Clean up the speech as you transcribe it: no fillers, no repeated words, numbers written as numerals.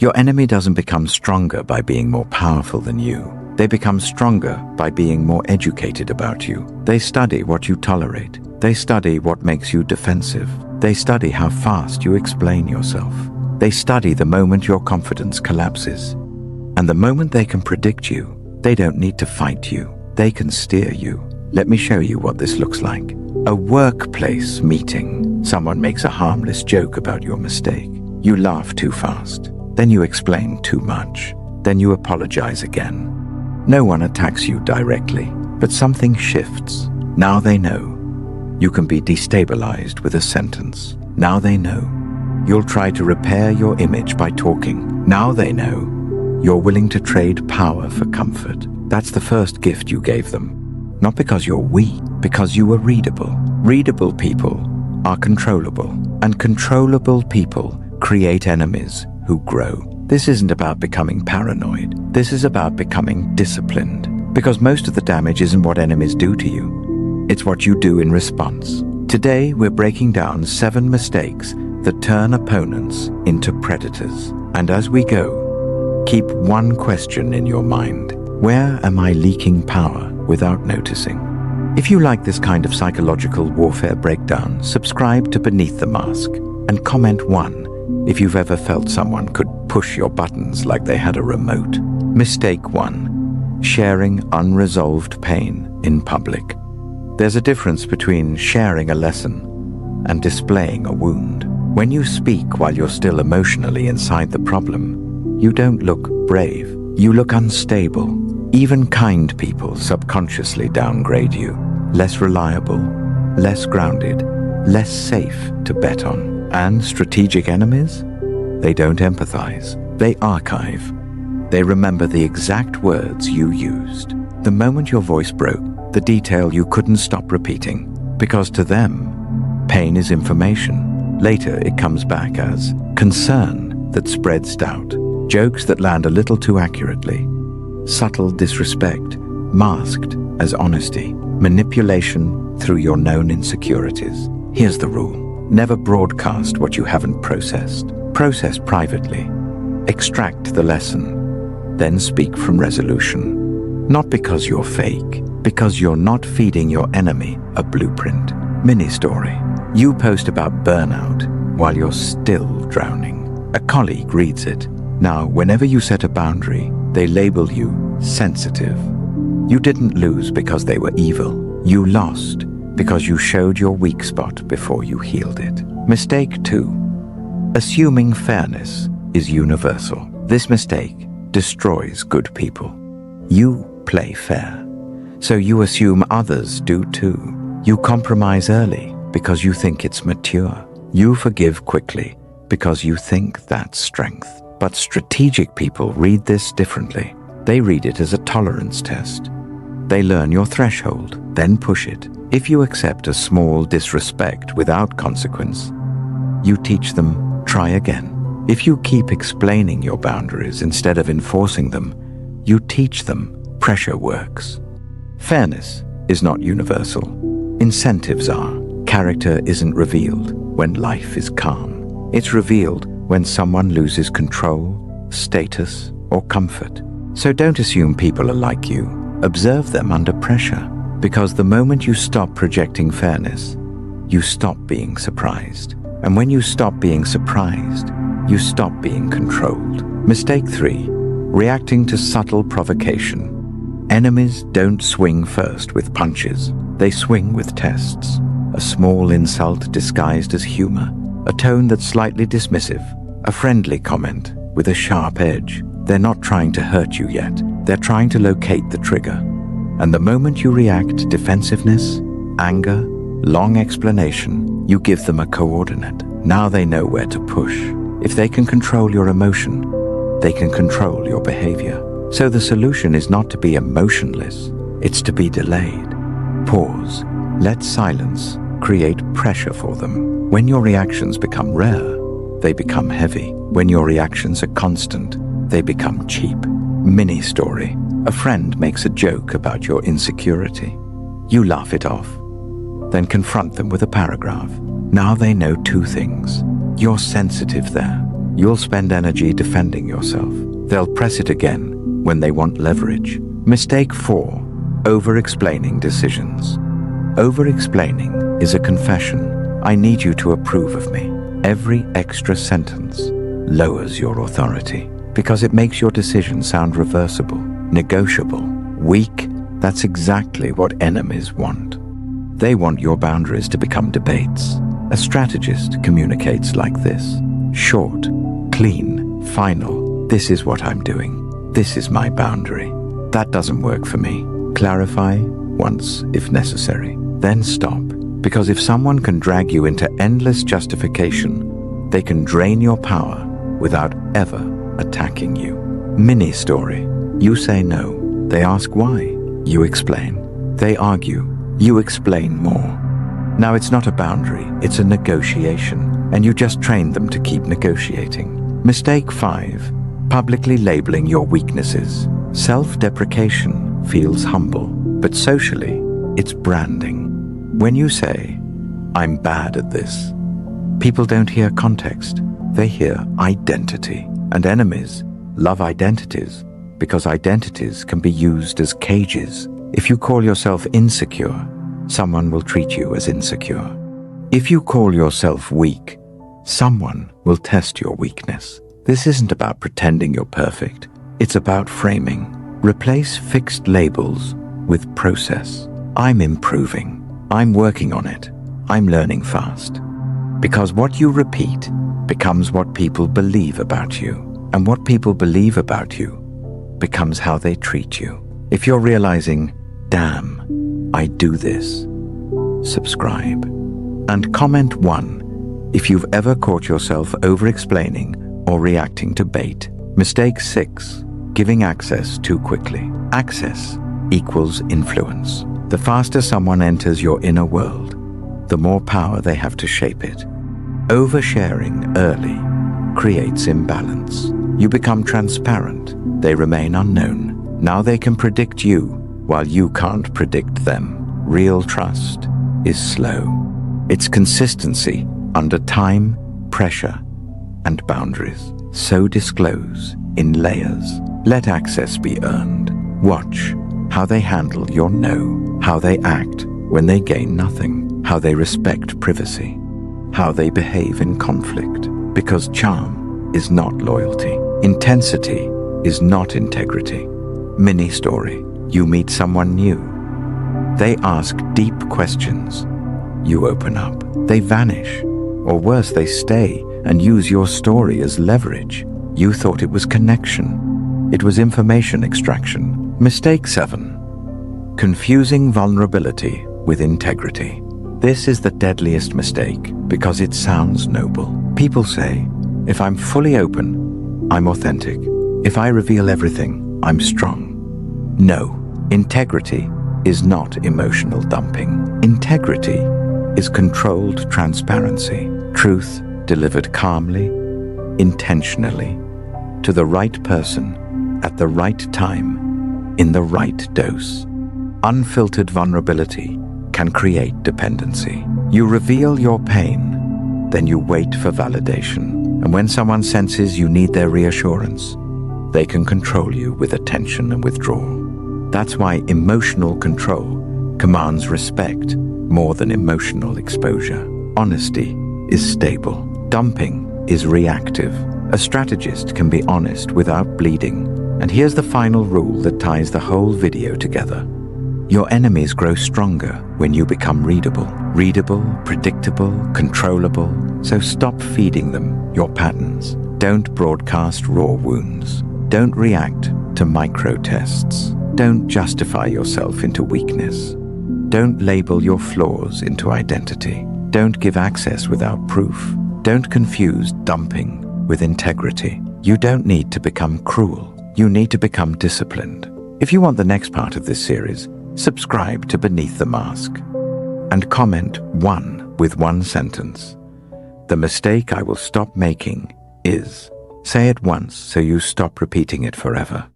Your enemy doesn't become stronger by being more powerful than you. They become stronger by being more educated about you. They study what you tolerate. They study what makes you defensive. They study how fast you explain yourself. They study the moment your confidence collapses. And the moment they can predict you, they don't need to fight you. They can steer you. Let me show you what this looks like. A workplace meeting. Someone makes a harmless joke about your mistake. You laugh too fast. Then you explain too much. Then you apologize again. No one attacks you directly, but something shifts. Now they know. You can be destabilized with a sentence. Now they know. You'll try to repair your image by talking. Now they know. You're willing to trade power for comfort. That's the first gift you gave them. Not because you're weak, because you were readable. Readable people are controllable, and controllable people create enemies who grow. This isn't about becoming paranoid. This is about becoming disciplined. Because most of the damage isn't what enemies do to you. It's what you do in response. Today, we're breaking down 7 mistakes that turn opponents into predators. And as we go, keep one question in your mind. Where am I leaking power without noticing? If you like this kind of psychological warfare breakdown, subscribe to Beneath the Mask and comment 1 if you've ever felt someone could push your buttons like they had a remote. Mistake 1. Sharing unresolved pain in public. There's a difference between sharing a lesson and displaying a wound. When you speak while you're still emotionally inside the problem, you don't look brave. You look unstable. Even kind people subconsciously downgrade you. Less reliable, less grounded, less safe to bet on. And strategic enemies? They don't empathize. They archive. They remember the exact words you used. The moment your voice broke, the detail you couldn't stop repeating. Because to them, pain is information. Later, it comes back as concern that spreads doubt. Jokes that land a little too accurately. Subtle disrespect, masked as honesty. Manipulation through your known insecurities. Here's the rule. Never broadcast what you haven't processed. Process privately. Extract the lesson. Then speak from resolution. Not because you're fake, because you're not feeding your enemy a blueprint. Mini-story. You post about burnout while you're still drowning. A colleague reads it. Now, whenever you set a boundary, they label you sensitive. You didn't lose because they were evil. You lost because you showed your weak spot before you healed it. Mistake 2. Assuming fairness is universal. This mistake destroys good people. You play fair, so you assume others do too. You compromise early because you think it's mature. You forgive quickly because you think that's strength. But strategic people read this differently. They read it as a tolerance test. They learn your threshold, then push it. If you accept a small disrespect without consequence, you teach them, try again. If you keep explaining your boundaries instead of enforcing them, you teach them pressure works. Fairness is not universal. Incentives are. Character isn't revealed when life is calm. It's revealed when someone loses control, status, or comfort. So don't assume people are like you. Observe them under pressure, because the moment you stop projecting fairness, you stop being surprised. And when you stop being surprised, you stop being controlled. Mistake 3. Reacting to subtle provocation. Enemies don't swing first with punches. They swing with tests. A small insult disguised as humor. A tone that's slightly dismissive. A friendly comment with a sharp edge. They're not trying to hurt you yet. They're trying to locate the trigger. And the moment you react, defensiveness, anger, long explanation, you give them a coordinate. Now they know where to push. If they can control your emotion, they can control your behavior. So the solution is not to be emotionless, it's to be delayed. Pause. Let silence create pressure for them. When your reactions become rare, they become heavy. When your reactions are constant, they become cheap. Mini story. A friend makes a joke about your insecurity. You laugh it off, then confront them with a paragraph. Now they know 2 things. You're sensitive there. You'll spend energy defending yourself. They'll press it again when they want leverage. Mistake 4. Overexplaining decisions. Overexplaining is a confession. I need you to approve of me. Every extra sentence lowers your authority because it makes your decision sound reversible, negotiable, weak. That's exactly what enemies want. They want your boundaries to become debates. A strategist communicates like this: short, clean, final. This is what I'm doing. This is my boundary. That doesn't work for me. Clarify once if necessary. Then stop. Because if someone can drag you into endless justification, they can drain your power without ever attacking you. Mini story. You say no. They ask why. You explain. They argue. You explain more. Now it's not a boundary, it's a negotiation, and you just train them to keep negotiating. Mistake 5. Publicly labeling your weaknesses. Self-deprecation feels humble, but socially, it's branding. When you say, "I'm bad at this," people don't hear context, they hear identity. And enemies love identities because identities can be used as cages. If you call yourself insecure, someone will treat you as insecure. If you call yourself weak, someone will test your weakness. This isn't about pretending you're perfect. It's about framing. Replace fixed labels with process. I'm improving. I'm working on it. I'm learning fast. Because what you repeat becomes what people believe about you. And what people believe about you becomes how they treat you. If you're realizing, damn, I do this, subscribe. And comment 1 if you've ever caught yourself over-explaining or reacting to bait. Mistake 6. Giving access too quickly. Access equals influence. The faster someone enters your inner world, the more power they have to shape it. Oversharing early creates imbalance. You become transparent. They remain unknown. Now they can predict you while you can't predict them. Real trust is slow. It's consistency under time, pressure, and boundaries. So disclose in layers. Let access be earned. Watch how they handle your no, how they act when they gain nothing, how they respect privacy, how they behave in conflict. Because charm is not loyalty. Intensity is not integrity. Mini story. You meet someone new. They ask deep questions. You open up. They vanish. Or worse, they stay and use your story as leverage. You thought it was connection. It was information extraction. Mistake 7. Confusing vulnerability with integrity. This is the deadliest mistake because it sounds noble. People say, if I'm fully open, I'm authentic. If I reveal everything, I'm strong. No, integrity is not emotional dumping. Integrity is controlled transparency. Truth delivered calmly, intentionally, to the right person, at the right time, in the right dose. Unfiltered vulnerability can create dependency. You reveal your pain, then you wait for validation. And when someone senses you need their reassurance, they can control you with attention and withdrawal. That's why emotional control commands respect more than emotional exposure. Honesty is stable. Dumping is reactive. A strategist can be honest without bleeding. And here's the final rule that ties the whole video together. Your enemies grow stronger when you become readable. Readable, predictable, controllable. So stop feeding them your patterns. Don't broadcast raw wounds. Don't react to micro-tests. Don't justify yourself into weakness. Don't label your flaws into identity. Don't give access without proof. Don't confuse dumping with integrity. You don't need to become cruel. You need to become disciplined. If you want the next part of this series, subscribe to Beneath the Mask and comment 1 with 1 sentence. The mistake I will stop making is. Say it once so you stop repeating it forever.